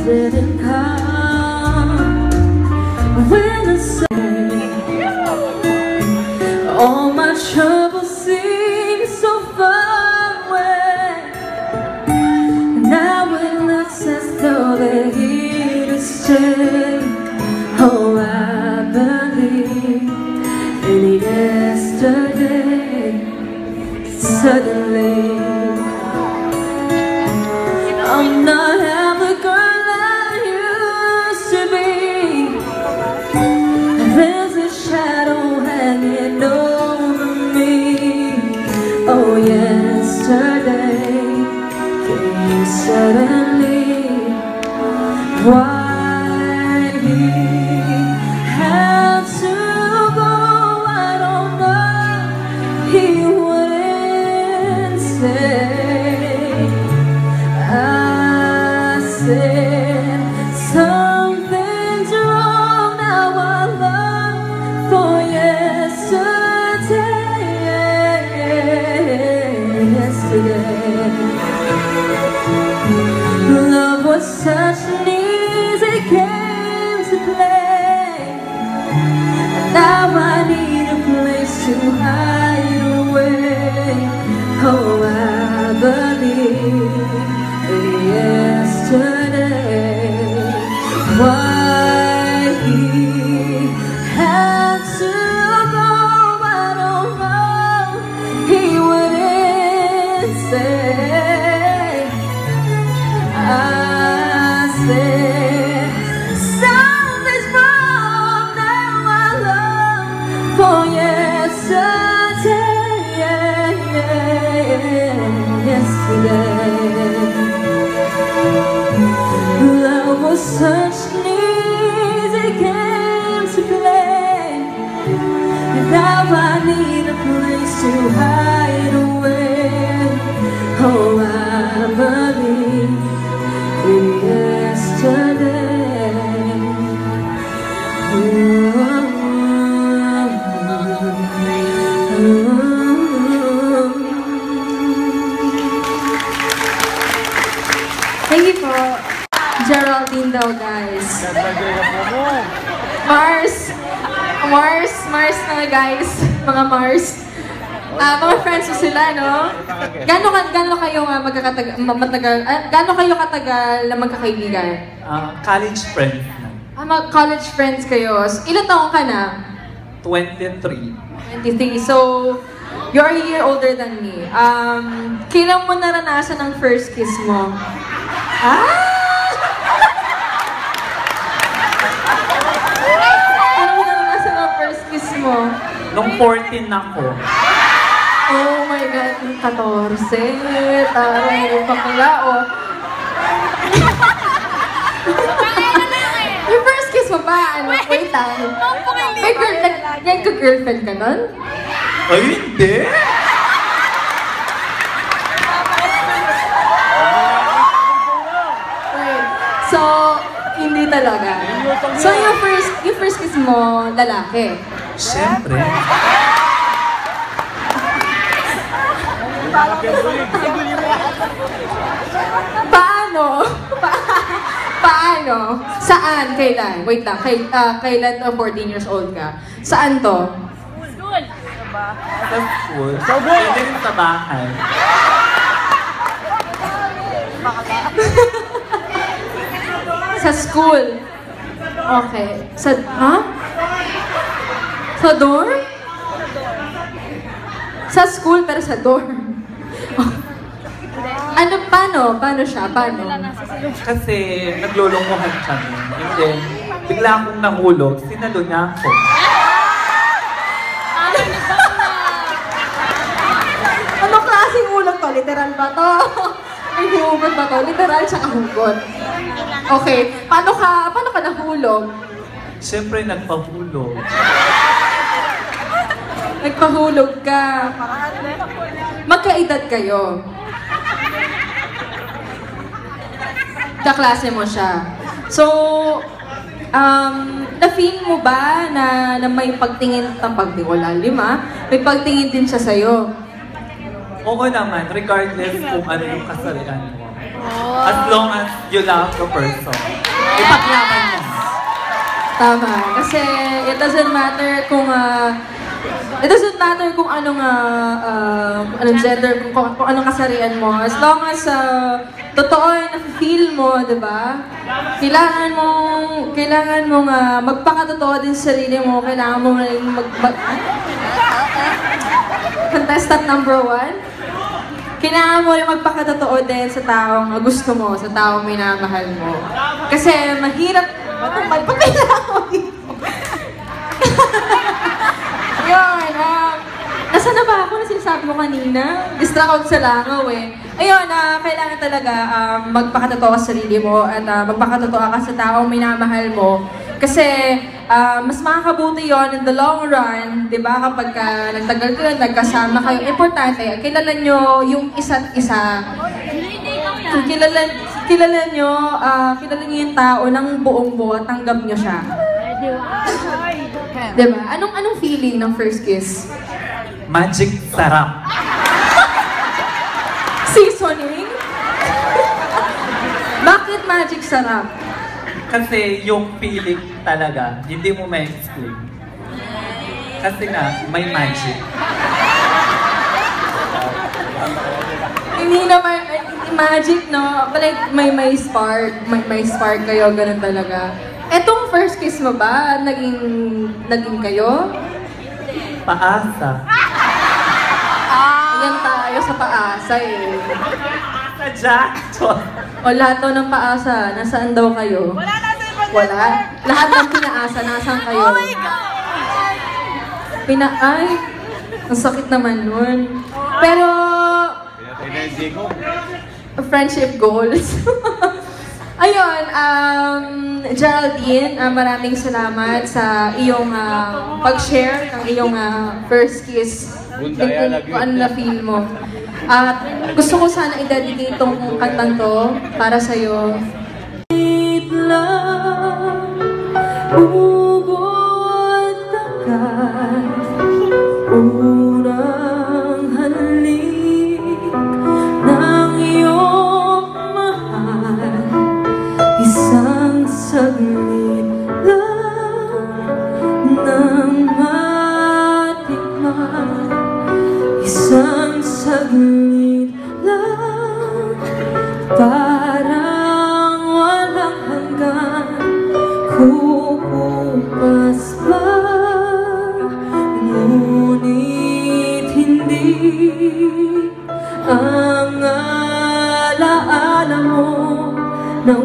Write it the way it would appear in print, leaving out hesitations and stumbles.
didn't come. When I say all my troubles seem so far away, now it looks as though they're here to stay. Oh, I believe in yesterday. Suddenly I'm not half the girl I used to be. There's a shadow hanging over me. Oh, yesterday came suddenly. Why he had to go, I don't know. He wouldn't say. I said something's wrong. Now I long for yesterday. Love was such an easy game to play. Now I need a place to hide away. Oh, I believe in yesterday. Why he had to go, I don't know. He wouldn't say. I said something's wrong. Now I long for yesterday. Love was such an easy game to play. Now I need a place to hide away. Oh, I believe in yesterday. Thank you po. Geraldine daw, guys. Mars na guys. Mga Mars. Mga friends mo sila, no? Gano'n kayo katagal na magkakaibigan? College friends. College friends kayo. So, ilan taong ka na? 23. 23. So, you're a year older than me. Kailan mo naranasan ang first kiss mo? Kailan mo naranasan ang first kiss mo? Nung 14 ako. Oh my God, 14. Taray, yung bakla, oh. Yung first kiss mo ba? Wait lang. Nagka-girlfriend ka nun? Ay, hindi! Wait. So, hindi talaga. So, yung first kiss mo, lalaki? Siyempre. Paano? Saan? Kailan? Wait lang. Kailan 14 years old ka? Saan to? Sa school. Pwede rin sa bahay. Sa school? Okay. Sa dorm? Sa school pero sa dorm? Paano siya? Paano? Kasi naglulungkuhan kami. And then, bigla akong nahulog. Sinalo niya ako. Ano klaseng hulog to? Literal ba to? Ay, hugot ba to? Literal tsaka hugot. Okay. Paano ka nahulog? Siyempre, nagpahulog. Nagpahulog ka. Magkaedad kayo. Kaklase mo siya. So, na-feel mo ba na may pagtingin, wala lima, may pagtingin din siya sa'yo? Oo naman, regardless kung ano yung kasarian mo. As long as you love the person. Ipaglaban mo. Tama. Kasi it doesn't matter kung anong anong gender, kung anong kasarian mo. As long as totoo yung na-feel mo, di ba? Kailangan mong magpakatotoo din sa sarili mo. Kailangan mo rin contestant number 1. Kailangan mo rin magpakatotoo din sa taong gusto mo, sa taong minamahal mo. Kasi mahirap, patay na ako dito. Ayun, nasa na ba ako na sinasabi mo kanina? Distract ako sa langaw eh. Ayun, kailangan talaga magpakatotoo ka sa sarili mo at magpakatotoo ka sa taong minamahal mo. Kasi mas makakabuti yon in the long run, di ba? Kapag nagtagal kayo, nagkasama kayo, importante, kilala nyo yung isa't isa. Kilala nyo yung tao ng buong buo, tanggap nyo siya. Diba? Anong feeling ng first kiss? Magic sarap. Seasoning? Bakit magic sarap? Kasi yung feeling talaga, hindi mo ma-explain. Kasi nga, may magic. Hindi naman magic, no? Like, may spark. May spark kayo, ganun talaga. Etong first kiss mo ba, naging kayo? Paasa. Yan tayo sa paasa eh. Paasa dyan! O lahat daw ng paasa, nasaan daw kayo? Wala? Lahat ng pinaasa, nasaan kayo? Oh my God! Ay, ang sakit naman nun. Pero, friendship goals. Ayun, Geraldine, maraming salamat sa iyong pag-share ng iyong first kiss. Kung ano na feel mo. At gusto ko sana i-dedicate itong kantang to para sa'yo. Ubod takas, unang halik ng iyong mahal. Isang saglit lang nang matikman. Isang saglit lang, parang walang hanggan. Kukupas ba? Ngunit hindi ang alaala mo ng